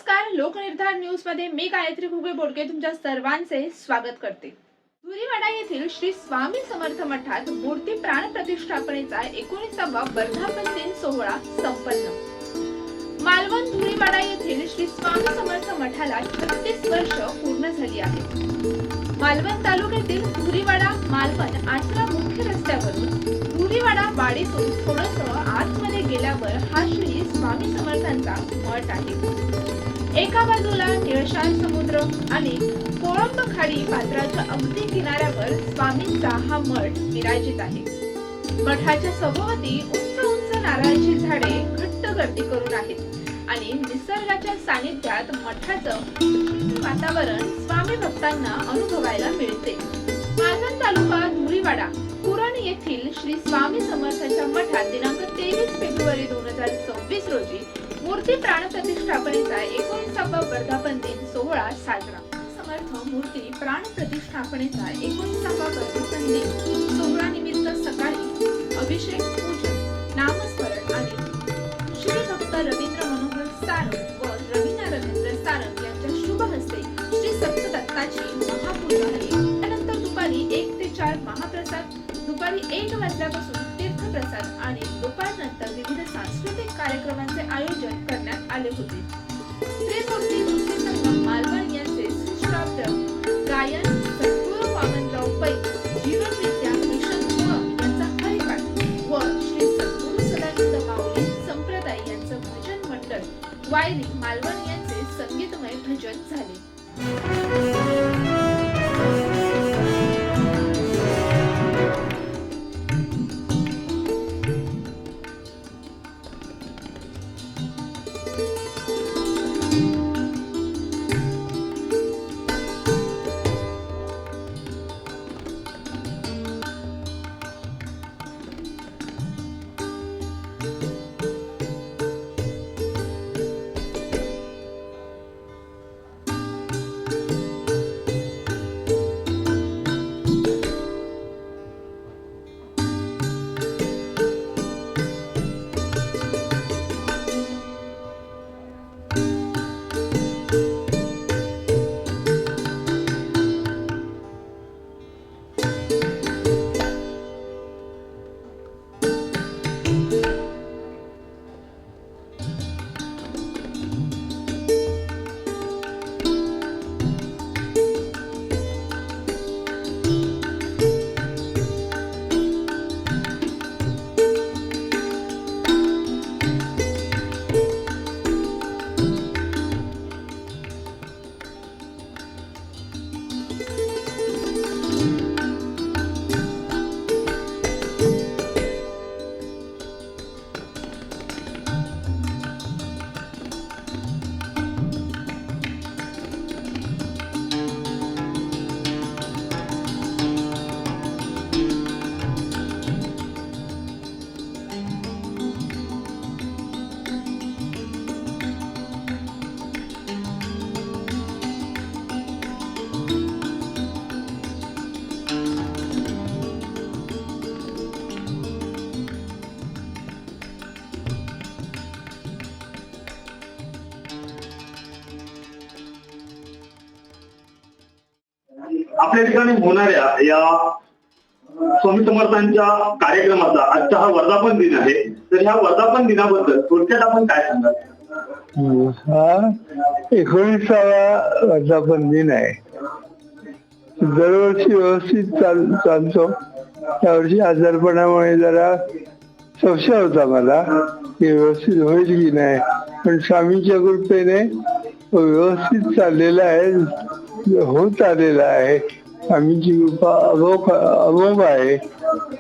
नमस्कार. लोकनिर्धार न्यूज मध्ये मी गायत्री घुगे बोडके तुमच्या सर्वांचे स्वागत करते. धुरीवाडा येथील श्री स्वामी समर्थ मठात मूर्ती प्राण प्रतिष्ठापनेचा 19वा वर्धापन दिन सोहळा संपन्न. मालवण धुरीवाडा येथील श्री स्वामी समर्थ मठाला 36 वर्ष पूर्ण झाली आहेत. मालवण तालुक्यातील धुरीवाडा मालवण आचरा मुख्य रस्त्यावरून धुरीवाडा वाडीतून थोडंसं आतमध्ये गेल्यावर हा श्री स्वामी समर्थांचा मठ आहे. एका बाजूला निळशार समुद्र आणि कोळंब खाडी पात्राच्या अगदी किनाऱ्यावर स्वामींचा हा मठ विराजित आहे. मठाच्या सभोवती उंच उंच नारळाची झाडे घट्ट गर्दी करून आहेत आणि निसर्गाच्या सानिध्यात मठाचं वातावरण स्वामी भक्तांना अनुभवायला मिळते. मालवण तालुका धुरीवाडा कुरण येथील श्री स्वामी समर्थांच्या मठात दिनांक 23 फेब्रुवारी 2024 रोजी मूर्ती प्राण प्रतिष्ठापनेचा 19वा वर्धापन दिन सोहळा साजरा. समर्थ मूर्ती प्राण प्रतिष्ठापनेचा 19वा वर्धापन दिन सोहळा निमित्त सकाळी अभिषेक, पूजन, नामस्मरण आणि श्री भक्त रवींद्र मनोहर सारंग व रवीना रवींद्र सारंग यांच्या शुभ हस्ते श्री सप्तदत्ताची महापूजा झाली. त्यानंतर दुपारी 1 ते 4 महाप्रसाद, दुपारी 1 वाजल्यापासून तीर्थप्रसाद आणि दुपारनंतर विविध सांस्कृतिक कार्यक्रमांचे आयोजन करण्यात आले होते. त्रिमूर्ती भक्ती संघ मालवण यांचे सुश्राव्य गायन, सद्गुरू वामनराव पै, जीवनविद्या मिशन कुळम यांचा हरिपाठ व श्री सद्गुरू सदानंद माऊली संप्रदाय यांचं भजन मंडळ वायरी मालवण यांचे संगीतमय भजन झाले. आपल्या ठिकाणी होणाऱ्या या स्वामी समर्थांच्या कार्यक्रमाचा आजचा हा वर्धापन दिन आहे. तर ह्या वर्धापन दिनाबद्दल थोडक्यात आपण काय सांगाल? हा 19वा वर्धापन दिन आहे. दरवर्षी व्यवस्थित चालतो. यावर्षी आजारपणामुळे जरा संशय होता मला की व्यवस्थित होईल की नाही, पण स्वामींच्या कृपेने व्यवस्थित चाललेला आहे, होत आलेला आहे. स्वामींची कृपा अमोघ आहे,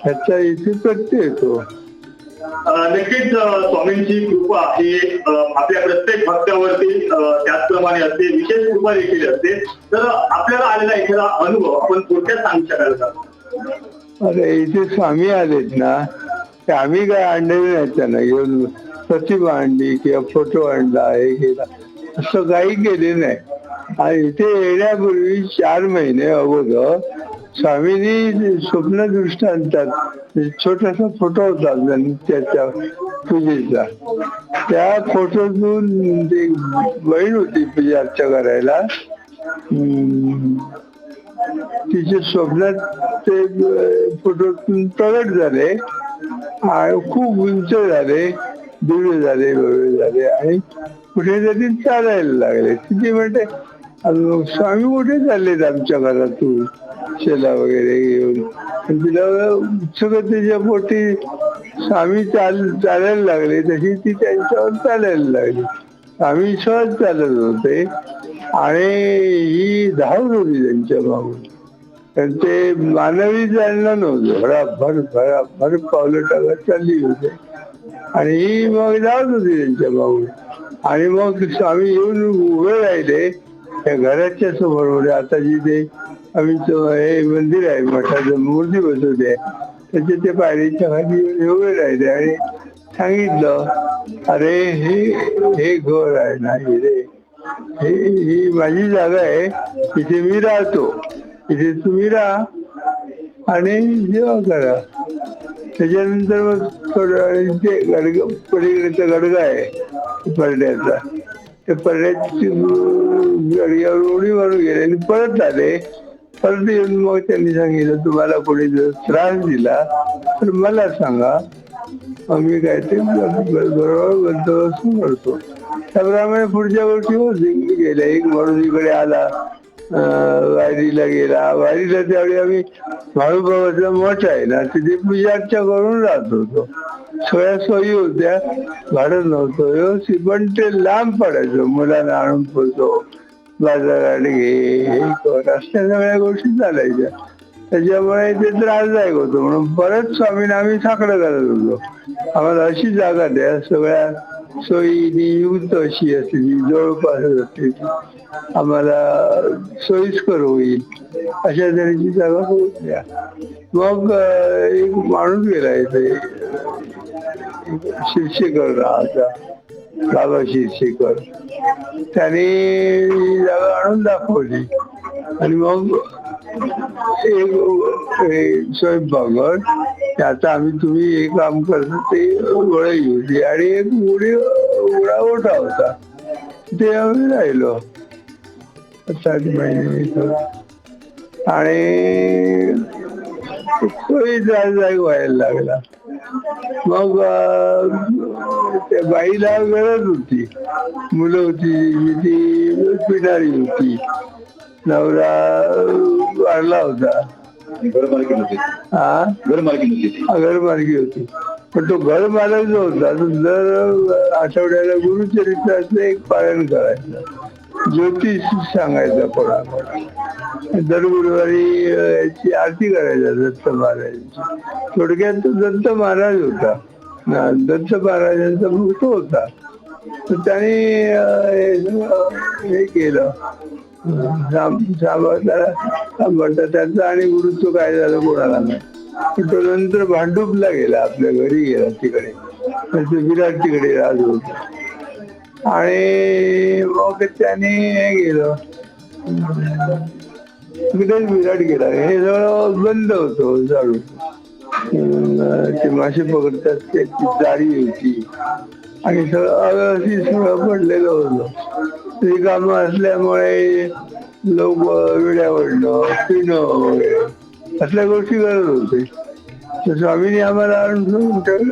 त्याचा इथे प्रत्यय येतो. नक्कीच स्वामींची कृपा ही आपल्या प्रत्येक भक्तावरती त्याचप्रमाणे असते, विशेष कृपा देखील असते. तर आपल्याला आलेला एखादा अनुभव आपण थोडक्यात सांगू शकाल का? अरे इथे स्वामी आलेत ना, ते आम्ही काय आणलेले नाही त्यांना घेऊन प्रतिमा आणली किंवा फोटो आणला हे केला, असं काही केले नाही. आणि इथे येण्यापूर्वी 4 महिने अगोदर स्वामींनी स्वप्न दृष्टांतात छोटासा फोटो होता त्याच्या पूजेचा. त्या फोटोतून ते बहीण होती पूजा अर्चा करायला. तिच्या स्वप्नात ते फोटोतून प्रगट झाले आणि खूप उंच झाले, दिव्य झाले, भव्य झाले आणि कुठेतरी चालायला लागले. तिथे म्हणते स्वामी कुठे चाललेत आमच्या घरातून शेला वगैरे घेऊन. तिला सगळं त्याच्या पोटी स्वामी चालायला लागले, तशी ती त्यांच्यावर चालायला लागली. स्वामी सहज चालत होते आणि ही धावत होती त्यांच्या मागून. तर ते मानवी चालणं नव्हतं, भराभर भराभर पावलं टाकत चालली होते आणि ही मग धावत होती त्यांच्या मागून. आणि मग स्वामी येऊन उभे राहिले त्या घराच्या समोर. म्हणजे आता जिथे आम्ही हे मंदिर आहे, मठाचं मूर्ती बसवली आहे, त्याच्या ते पायरीच्या खाली उभे राहिले आणि सांगितलं, अरे हे घर आहे ना, ही माझी जागा आहे, इथे मी राहतो, इथे तुम्ही राहा आणि जेव्हा करा. त्याच्यानंतर मग थोडं ते पलीकडेचा गडगा आहे परड्याचा, त्या परड्याची गडग्यावर उडी मारून गेले आणि परत आले. परत येऊन मग त्यांनी सांगितलं, तुम्हाला कोणी जर त्रास दिला तर मला सांगा, मग मी काय ते बरोबर बंदोबस्त करतो. त्याप्रमाणे पुढच्या गोष्टी होत गेल्या. एक माणूस इकडे आला, वारीला गेला. वारीला त्यावेळी आम्ही महानुभावाचा मठ आहे ना, तिथे पूजा अर्चा करून राहत होतो. सगळ्या सोयी होत्या, भाडं नव्हतं व्यवस्थित, पण ते लांब पडायचं. मुलांना आणून पोचव, बाजारात घे, हे कर, अशा सगळ्या गोष्टी चालायच्या. त्याच्यामुळे ते त्रासदायक होतं. म्हणून परत स्वामींना आम्ही साकडं करत होतो, आम्हाला अशी जागा द्या, सगळ्या सोयीनी युक्त अशी असली, जवळपास असली, आम्हाला सोयीस्कर होईल अशा तऱ्हेची जागा होऊ द्या. मग एक माणूस गेला इथे, शिरशेकर राहायचा, बाबा शिरशेकर. त्याने जागा आणून दाखवली आणि मग एक स्वयंपाकघर, आता तुम्ही हे काम करता ते वळई होती आणि एक उडा ओटा होता, ते आम्ही राहिलो 7 महिने. आणि तोही त्रासदायक व्हायला लागला. मग त्या बाईला गरज होती, मुलं होती, ती पिणारी होती, नवरा वारला होता. घरमालकी होती. पण तो घर मालक जो होता तो दर आठवड्याला गुरुचरित्राचं एक पारायण करायचं, ज्योतिष सांगायचा कोणाला, दर गुरुवारी याची आरती करायचा दत्त महाराजांची. थोडक्यात तो दत्त महाराज होता, दत्त महाराजांचा भक्त होता. तर त्याने हे केलं, सांभाळता त्यांचं. आणि गुरुत्व काय झालं कोणाला नाही. तो नंतर भांडूपला गेला, आपल्या घरी गेला तिकडे, विराट तिकडे राज होता. आणि मग त्याने हे गेलं तिकडेच विराट गेला. हे सगळं बंद होतं झाडू, ते मासे पकडतात त्याची जाळी होती आणि सगळं अव्यवस्थित सगळं पडलेलं होतं. ती कामं असल्यामुळे लोक विड्यावडणं, पिणं वगैरे असल्या गोष्टी करत होते. तर स्वामींनी आम्हाला आणून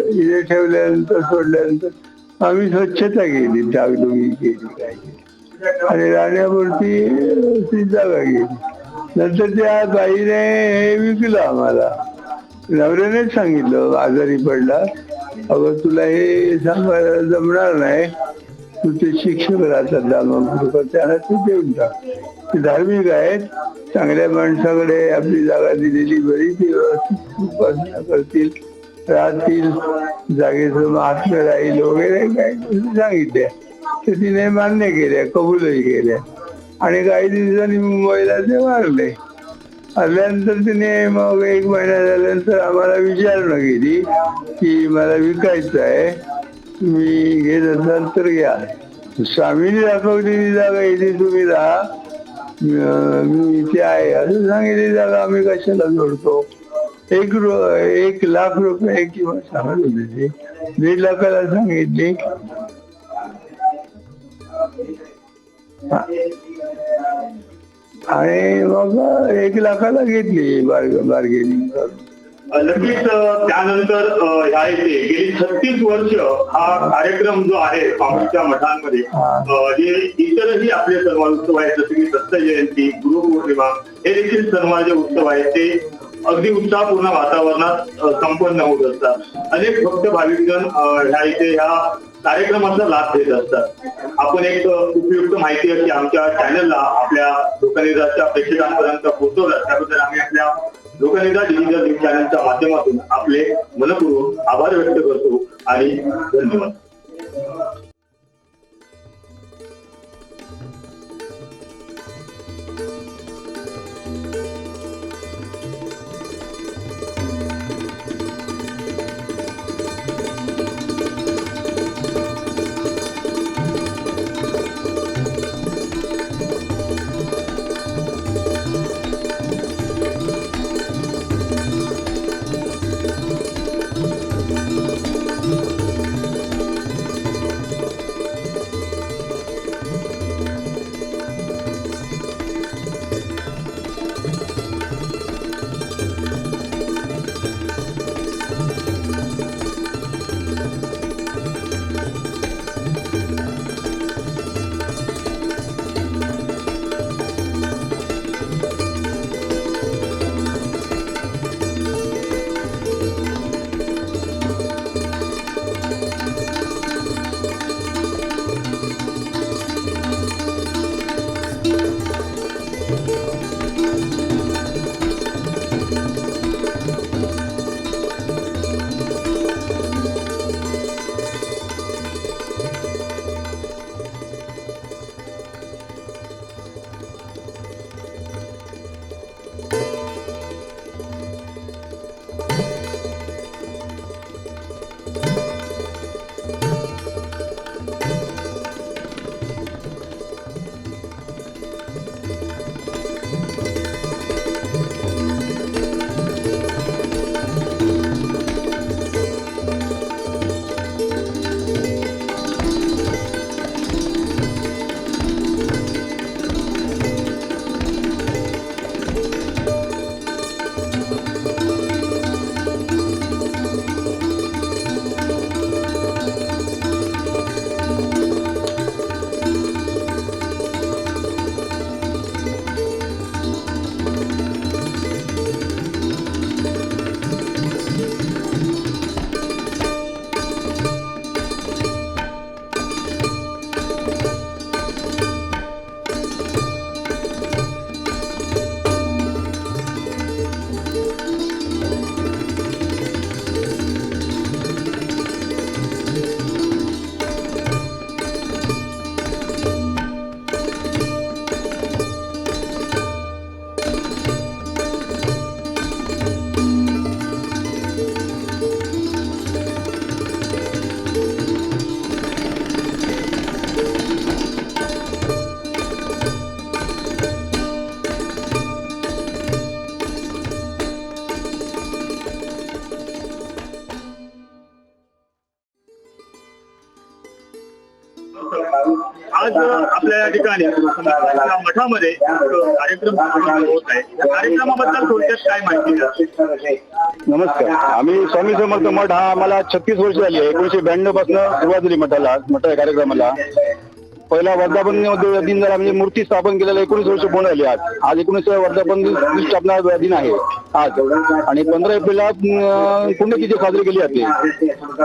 इथे ठेवल्यानंतर, सोडल्यानंतर आम्ही स्वच्छता केली, डागडुगी केली काय आणि राहण्यापुरती जागा गेली. नंतर त्या बाईने हे विकलं आम्हाला. नवऱ्यानेच सांगितलं, आजारी पडला, अगं तुला हे सांगायला जमणार नाही, तू ते शिक्षक राहतात दामापूरकर, त्यांना तू देऊन टाक. ते धार्मिक आहेत, चांगल्या माणसाकडे आपली जागा दिलेली बरी, ती व्यवस्थित उपासना करतील, राहतील, जागेचं महात्म्य राहील वगैरे काही गोष्टी सांगितल्या. तर तिने मान्य केल्या, कबूलही केल्या. आणि काही दिवसांनी मुंबईला ते वारले. आल्यानंतर तिने मग 1 महिना झाल्यानंतर आम्हाला विचारणा केली की मला विकायचं आहे, तुम्ही घेत असाल तर घ्या. स्वामींनी दाखवलेली जागा इथे तुम्ही राहा मी इथे आहे असं सांगितले, त्याला आम्ही कशाला जोडतो. 1 लाख रुपये किंवा सांगत होते ते, 1.5 लाखाला सांगितले. आणि मग 1 लाखाला घेतली बार्गेनिंग करून. नक्कीच त्यानंतर ह्या इथे गेली 36 वर्ष हा कार्यक्रम जो आहे स्वामींच्या मठांमध्ये जे इतरही आपले सणवार उत्सव आहेत, जसे की दत्त जयंती, गुरुपौर्णिमा, हे देखील सणवार उत्सव आहेत ते अगदी उत्साहपूर्ण वातावरणात संपन्न होत असतात. अनेक भक्त भाविकजण ह्या इथे ह्या कार्यक्रमाचा लाभ घेत असतात. आपण एक उपयुक्त माहिती अशी आमच्या चॅनलला आपल्या लोकनिर्धारच्या प्रेक्षकांपर्यंत पोहोचवलं, त्याबद्दल आम्ही आपल्या लोकनिर्धार डिजिटल न्यूज चॅनलच्या माध्यमातून आपले मनपूर्वक आभार व्यक्त करतो आणि धन्यवाद. आज आपल्या या ठिकाणी मठामध्ये कार्यक्रम होत आहे. त्या कार्यक्रमाबद्दल थोडक्यात काय माहिती द्या. नमस्कार. आम्ही स्वामी समर्थ मठ हा आम्हाला 36 वर्ष झाली आहे. 1992 पासून सुरुवात झाली मठाला, मठा कार्यक्रमाला. पहिला वर्धापन दिन झाला म्हणजे मूर्ती स्थापन केलेला 19 वर्ष पूर्ण झाली. आज 19 वर्धापन दिन स्थापना दिन आहे आज. आणि 15 एप्रिलला पुण्यतिथी साजरी केली जाते.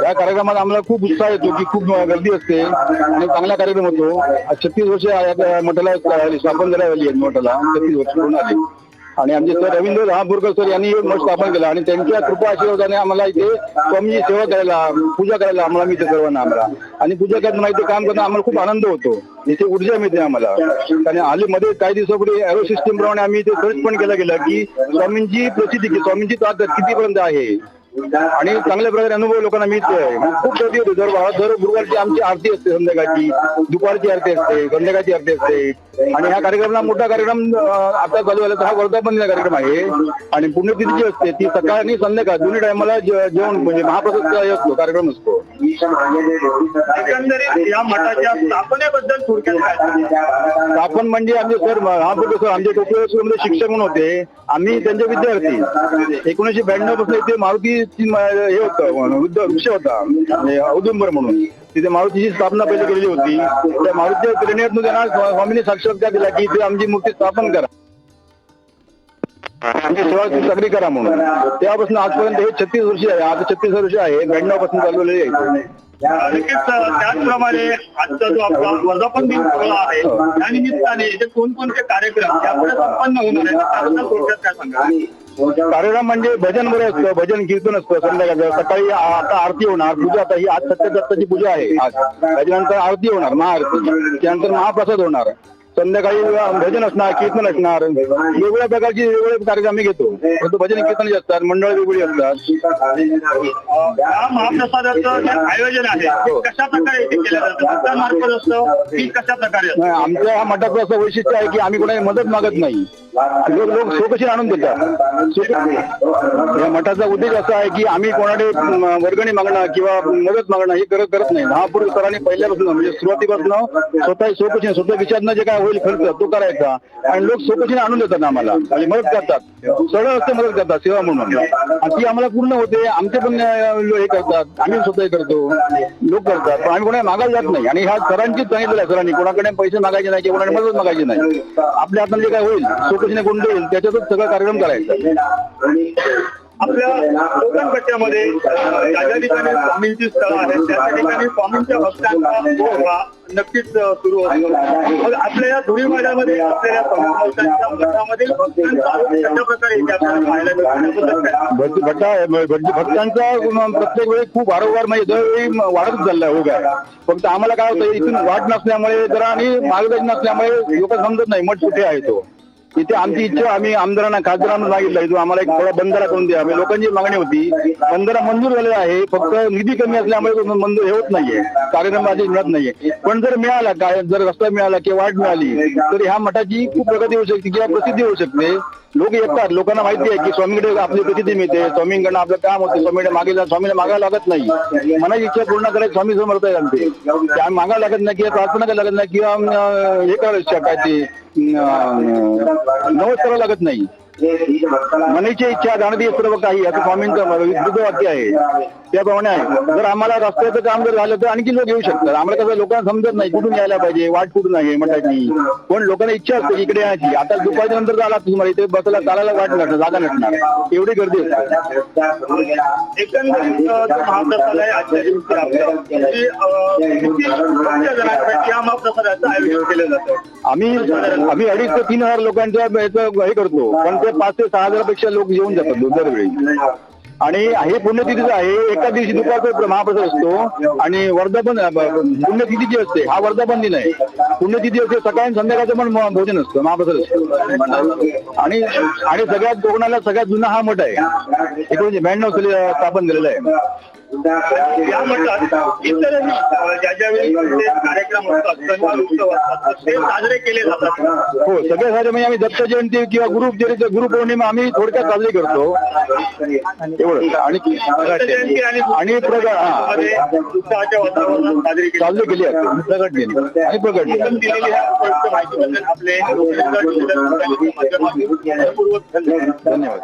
या कार्यक्रमात आम्हाला खूप उत्साह येतो की खूप गर्दी असते आणि चांगला कार्यक्रम होतो. 36 वर्ष मठाला स्थापन करायला झाली आहे. मठाला 36 वर्ष पूर्ण आली. आणि आमचे सर रवींद्र रामपूरकर सर यांनी मठ स्थापन केला आणि त्यांच्या कृपा आशीर्वादाने आम्हाला इथे स्वामीची सेवा करायला, पूजा करायला आम्हाला मिळते सर्वांना आम्हाला. आणि पूजा करताना इथे काम करताना आम्हाला खूप आनंद होतो. इथे ऊर्जा मिळते आम्हाला. आणि आलीमध्ये काही दिवसापूर्वी एरो सिस्टीम प्रमाणे आम्ही इथे सर्च पण केलं गेलं की स्वामींची प्रसिद्धी, की स्वामींची ताकद कितीपर्यंत आहे. आणि चांगल्या प्रकारे अनुभव लोकांना मिळतोय. खूप गर्दी होती. दर गुरुवारची आमची आरती असते संध्याकाळची, दुपारची आरती असते, संध्याकाळची आरती असते. आणि ह्या कार्यक्रमाला मोठा कार्यक्रम आता चालू झाला तर हा वर्धापन दिन कार्यक्रम आहे. आणि पुण्यतिथी जी असते ती सकाळ आणि संध्याकाळ दोन्ही टायमाला जेवण म्हणजे महाप्रसाद असतो, कार्यक्रम असतो. एकंदरीत या मठाच्या स्थापनेबद्दल थोडक्यात काय सांगाल? आपण म्हणजे आमचे सर महाप्रभू सर आमचे टोपे शिक्षक म्हणून होते. आम्ही त्यांचे विद्यार्थी. 1992 पासून इथे मारुती हे होतं वृक्ष होता म्हणजे औदुंबर म्हणून. तिथे मारुतीची स्थापना पहिले केलेली होती. त्या मारुतीच्या प्रेरणेतून त्यांना स्वामींनी साक्षात्कार दिला की इथे आमची मूर्ती स्थापन करा, आमची सेवा सगळी करा म्हणून. तेव्हापासून आजपर्यंत हे 36 वर्ष आहे. आता 36 वर्ष आहे. 92 पासून चालवलेली आहे. नक्कीच त्याचप्रमाणे आजचा जो आपला वर्धापन दिन सोहळा आहे त्या निमित्ताने जे कोणकोणते कार्यक्रम यापुढे संपन्न होणार आहेत त्याबद्दल थोडक्यात काय सांगाल? कार्यक्रम म्हणजे भजन बरं असतं, भजन कीर्तन असतं संध्याकाळचं. सकाळी आता आरती होणार, पूजा. आता ही आज सत्यदत्ताची पूजा आहे आज. त्याच्यानंतर आरती होणार, महाआरती. त्यानंतर महाप्रसाद होणार. संध्याकाळी भजन असणार, कीर्तन असणार. वेगवेगळ्या प्रकारचे वेगवेगळे कार्यक्रम आम्ही घेतो. परंतु भजन कीर्तन जे असतात, मंडळ वेगवेगळी असतात. या महाप्रसादाचं जे आयोजन आहे ते कशा प्रकारे इथे केलं जातं? भक्तांमार्फत असतं की कशा प्रकारे असतं? आमच्या या मठाचं असं वैशिष्ट्य आहे की आम्ही कोणाची मदत मागत नाही. लोक स्वकशी आणून देतात. या मठाचा उद्देश असा आहे की आम्ही कोणाकडे वर्गणी मागणं किंवा मदत मागणं हे करत नाही. महापुरुष सरांनी पहिल्यापासून म्हणजे सुरुवातीपासून स्वतः विचारणं जे काय होईल खर्च तो करायचा. आणि लोक स्वकशीने आणून देतात आम्हाला म्हणजे मदत करतात. सरळ असते मदत करतात सेवा म्हणून. आणि ती आम्हाला पूर्ण होते. आमचे पण हे करतात, आम्ही स्वतः करतो, लोक करतात. पण आम्ही कोणाला मागायला जात नाही. आणि ह्या सरांचीच सांगितलं आहे सरांनी कोणाकडे पैसे मागायचे नाही किंवा कोणाकडे मदत मागायची नाही. आपल्या हाताने जे काय होईल स्वकशीने कोण देईल त्याच्यातच सगळं कार्यक्रम करायचा. आपल्या कोकण पट्ट्यामध्ये ज्या ठिकाणी स्वामींची स्थळं आहेत त्या ठिकाणी स्वामींच्या भक्तांचा सोहळा नक्कीच सुरू होतो. मग आपल्या या धुळीवाड्यामध्ये असलेल्या संस्थांच्या मठामध्ये कशा प्रकारे पाहायला भक्तांचा प्रत्येक वेळी खूप वारंवार म्हणजे दरवेळी वाढत चाललाय हो काय. फक्त आम्हाला काय होतं इथून वाट नसल्यामुळे जरा आणि मार्गदर्शन नसल्यामुळे लोक समजत नाही मठ कुठे आहे तो. इथे आमची इच्छा आम्ही आमदारांना खासदारांना सांगितलं इथून आम्हाला एक थोडा बंधारा करून द्या. लोकांची मागणी होती. बंधारा मंजूर झालेला आहे. फक्त निधी कमी असल्यामुळे मंजूर हे होत नाहीये, कार्यक्रम आधी मिळत नाहीये. पण जर मिळाला काय जर रस्ता मिळाला किंवा वाट मिळाली तर ह्या मठाची खूप प्रगती होऊ शकते किंवा प्रसिद्धी होऊ शकते. लोक येतात, लोकांना माहिती आहे की स्वामीकडे आपली प्रसिद्धी मिळते, स्वामींकडनं आपलं काम होते, स्वामीला मागायला लागत नाही. मनाची इच्छा पूर्ण करायची स्वामी समर्थ आहे आमचे. आम्ही मागायला लागत नाही किंवा प्रार्थना करायला लागत नाही किंवा हे करायला इच्छा काय ते नवस करावं लागत नाही. मनाची इच्छा जाणती सर्व काही असं स्वामींचं वृद्ध वाक्य आहे. त्याप्रमाणे आहे. जर आम्हाला रस्त्याचं काम जर झालं तर आणखी लोक येऊ शकतात. आम्हाला कसं लोकांना समजत नाही कुठून यायला पाहिजे, वाट कुठून आहे मठाची. पण लोकांना इच्छा असते इकडे यायची. आता दुपारच्या नंतर झाला तुम्हाला इथे बसायला चालायला वाट नसणार, जागा नसणार, एवढी गर्दी असते. एकंदरीत महाप्रसाद आहे आजच्या दिवशी या महाप्रसादाचं आयोजन केलं जातं. आम्ही 2,500 ते 3,000 लोकांचं हे करतो. पण ते 5,000 ते 6,000 पेक्षा लोक येऊन जातात दरवेळी. आणि हे पुण्यतिथीचं आहे. एका दिवशी दुपारचा महाप्रसाद असतो आणि वर्धापन पुण्यतिथी जी असते हा वर्धापन दिन आहे. पुण्यतिथी असते सकाळी संध्याकाळचं पण भोजन असतं, महाप्रसाद असतो. आणि सगळ्यात कोकणाला सगळ्यात जुना हा मठ आहे. 1992 साली स्थापन झालेला आहे. या मठात इतरही ज्यावेळी कार्यक्रम असतात, सणवार उत्सव असतात ते साजरे केले जातात. हो, सगळे साजरे म्हणजे आम्ही दत्त जयंती किंवा गुरुपौर्णिमा आम्ही थोडक्यात साजरी करतो एवढं. आणि उत्साहाच्या वातावरणात साजरी केली असते प्रगट दिन आणि प्रगट दिन. दिलेली आपले धन्यवाद.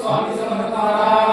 स्वामी समर्थ महाराज